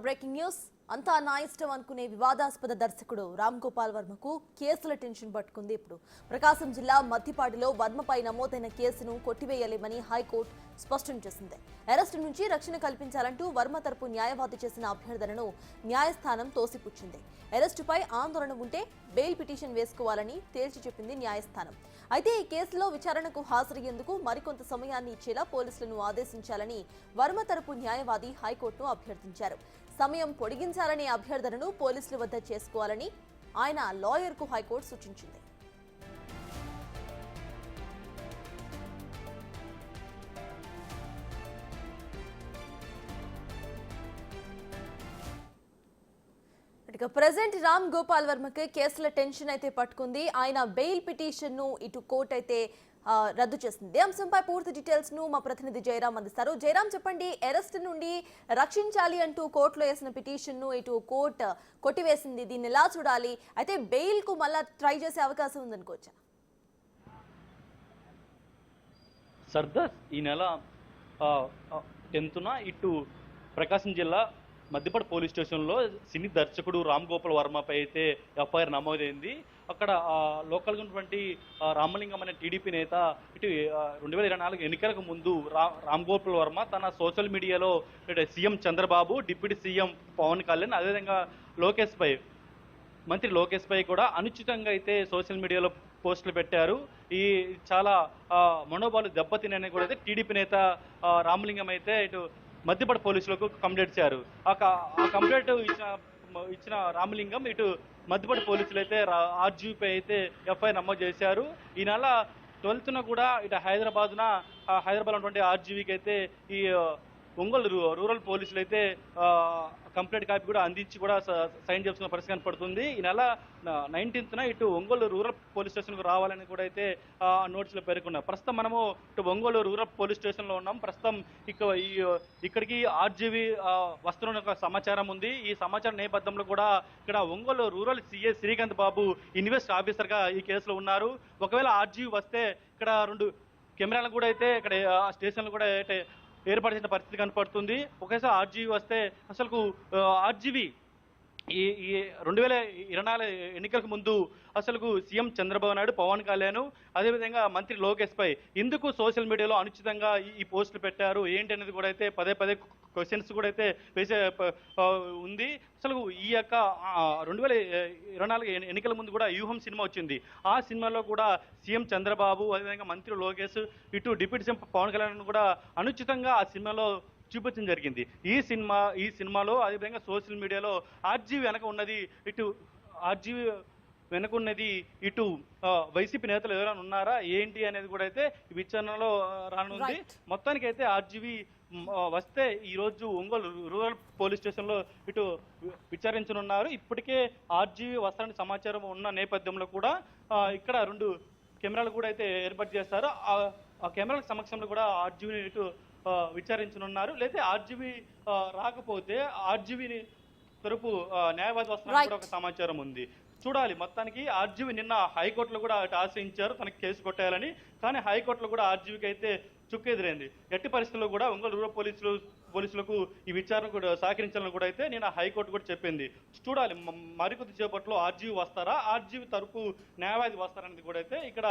Breaking news. అంతా నా ఇష్టం అనుకునే వివాదాస్పద దర్శకుడు రామ్ గోపాల్ వర్మకు కేసుల టెన్షన్ పట్టుకుంది. ఇప్పుడు ప్రకాశం జిల్లా మద్దిపాడిలో వర్మపై నమోదైన కేసును కొట్టివేయలేమని హైకోర్టు స్పష్టం చేసింది. అరెస్టు నుంచి రక్షణ కల్పించాలంటూ వర్మ తరపు న్యాయవాది చేసిన అభ్యర్థనను న్యాయస్థానం తోసిపుచ్చింది. అరెస్టుపై ఆందోళన ఉంటే బెయిల్ పిటిషన్ వేసుకోవాలని తేల్చి చెప్పింది న్యాయస్థానం. అయితే ఈ కేసులో విచారణకు హాజరయ్యేందుకు మరికొంత సమయాన్ని ఇచ్చేలా పోలీసులను ఆదేశించాలని వర్మ తరపు న్యాయవాది హైకోర్టును అభ్యర్థించారు. సమయం పొడిగించాలనే అభ్యర్థనను పోలీసుల వద్ద చేసుకోవాలని ఆయన లాయర్కు హైకోర్టు సూచించింది. ఇక ప్రెజెంట్ రామ్ గోపాల్ వర్మకి కేసుల టెన్షన్ అయితే పట్టుకుంది. ఆయన బెయిల్ పిటిషన్ ను ఇటు కోర్టు అయితే రద్దు చేసింది. అంశంపై పూర్తి డీటెయిల్స్ ను మా ప్రతినిధి జయరాం అందిస్తారు. జయరాం, చెప్పండి, అరెస్ట్ నుండి రక్షించాలి అంటూ కోర్టులో వేసిన పిటిషన్ ను ఇటు కోర్టు కొట్టివేసింది. దీన్ని ఎలా చూడాలి? అయితే బెయిల్ కు మళ్ళా ట్రై చేసే అవకాశం ఉందనుకోవచ్చా? సర్దార్ ఈ నెల 10న ఇటు ప్రకాశం జిల్లా మద్దిపాడు పోలీస్ స్టేషన్లో సినీ దర్శకుడు రామ్ గోపాల్ వర్మపై అయితే ఎఫ్ఐఆర్ నమోదైంది. అక్కడ లోకల్గా ఉన్నటువంటి రామలింగం అనే టీడీపీ నేత ఇటు 2024 ఎన్నికలకు ముందు రామ్ గోపాల్ వర్మ తన సోషల్ మీడియాలో ఇటు CM Chandrababu, deputy CM Pawan Kalyan, అదేవిధంగా మంత్రి లోకేష్ పై కూడా అనుచితంగా అయితే సోషల్ మీడియాలో పోస్టులు పెట్టారు. ఈ చాలా మనోభావాలు దెబ్బతినని కూడా అయితే టీడీపీ నేత రామలింగం అయితే ఇటు మద్దిపాడు పోలీసులకు కంప్లైంట్ ఇచ్చారు. ఆ కంప్లైంట్ ఇచ్చిన రామలింగం ఇటు మద్దిపాడు పోలీసులు అయితే ఆర్జీపై అయితే ఎఫ్ఐఆర్ నమోదు చేశారు. ఈ నెల 12న కూడా ఇటు హైదరాబాద్ ఉన్నటువంటి ఆర్జీవీకి అయితే ఈ ఒంగోలు రూరల్ పోలీసులు అయితే కంప్లైంట్ కాపీ కూడా అందించి కూడా సైన్ చేసుకున్న పరిస్థితి కనపడుతుంది. ఈ నెల 19న ఇటు ఒంగోలు రూరల్ పోలీస్ స్టేషన్కు రావాలని కూడా అయితే నోటీసులు పేర్కొన్నారు. ప్రస్తుతం మనము ఇటు ఒంగోలు రూరల్ పోలీస్ స్టేషన్లో ఉన్నాం. ప్రస్తుతం ఇక్కడికి ఆర్జీవీ వస్తున్న ఒక సమాచారం ఉంది. ఈ సమాచారం నేపథ్యంలో కూడా ఇక్కడ ఒంగోలు రూరల్ సిఐ శ్రీకాంత్ బాబు ఇన్వెస్ట్ ఆఫీసర్గా ఈ కేసులో ఉన్నారు. ఒకవేళ ఆర్జీవీ వస్తే ఇక్కడ 2 కెమెరాలు కూడా అయితే ఇక్కడ స్టేషన్లు కూడా అయితే ఏర్పాటు చేసిన పరిస్థితి కనపడుతుంది. ఒకేసారి ఆర్జీవీ వస్తే అసలు ఆర్జీవీ ఈ 2024 ఎన్నికలకు ముందు అసలు సీఎం చంద్రబాబు నాయుడు, పవన్ కళ్యాణ్, అదేవిధంగా మంత్రి లోకేష్ పై ఎందుకు సోషల్ మీడియాలో అనుచితంగా ఈ పోస్టులు పెట్టారు ఏంటి అనేది కూడా అయితే పదే క్వశ్చన్స్ కూడా అయితే వేసే ఉంది. అసలు ఈ యొక్క 2024 ఎన్నికల ముందు కూడా వ్యూహం సినిమా వచ్చింది. ఆ సినిమాలో కూడా సీఎం చంద్రబాబు, అదేవిధంగా మంత్రి లోకేష్, ఇటు డిప్యూటీ సీఎం పవన్ కళ్యాణ్ కూడా అనుచితంగా ఆ సినిమాలో చూపించడం జరిగింది. ఈ సినిమాలో అదేవిధంగా సోషల్ మీడియాలో ఆర్జీవీ వెనక ఉన్నది ఇటు వైసీపీ నేతలు ఎవరైనా ఉన్నారా ఏంటి అనేది కూడా అయితే విచారణలో రానుంది. మొత్తానికి అయితే ఆర్జీవీ వస్తే ఈరోజు ఒంగోలు రూరల్ పోలీస్ స్టేషన్లో ఇటు విచారించనున్నారు. ఇప్పటికే ఆర్జీవీ వస్తారని సమాచారం ఉన్న నేపథ్యంలో కూడా ఇక్కడ 2 కెమెరాలు కూడా అయితే ఏర్పాటు చేస్తారు. ఆ కెమెరాల సమక్షంలో కూడా ఆర్జీవీని ఇటు విచారించనున్నారు. లేదా ఆర్జీవీ రాకపోతే ఆర్జీవీని తరపు న్యాయవాది వస్తారని కూడా ఒక సమాచారం ఉంది. చూడాలి. మొత్తానికి ఆర్జీవీ నిన్న హైకోర్టులో కూడా ఆశ్రయించారు తనకి కేసు కొట్టేయాలని. కానీ హైకోర్టులో కూడా ఆర్జీవీకి అయితే చుక్కెదిరైంది. ఎట్టి పరిస్థితుల్లో కూడా ఒంగోలు రూరల్ పోలీసులకు ఈ విచారణ కూడా సహకరించాలని కూడా అయితే నేను హైకోర్టు కూడా చెప్పింది. చూడాలి మరికొద్ది సేపట్లో ఆర్జీవీ వస్తారా, ఆర్జీవీ తరపు న్యాయవాది వస్తారనేది కూడా అయితే ఇక్కడ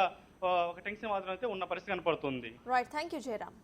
ఒక టెన్షన్ మాత్రం అయితే ఉన్న పరిస్థితి కనపడుతుంది. Right, thank you Jayaram.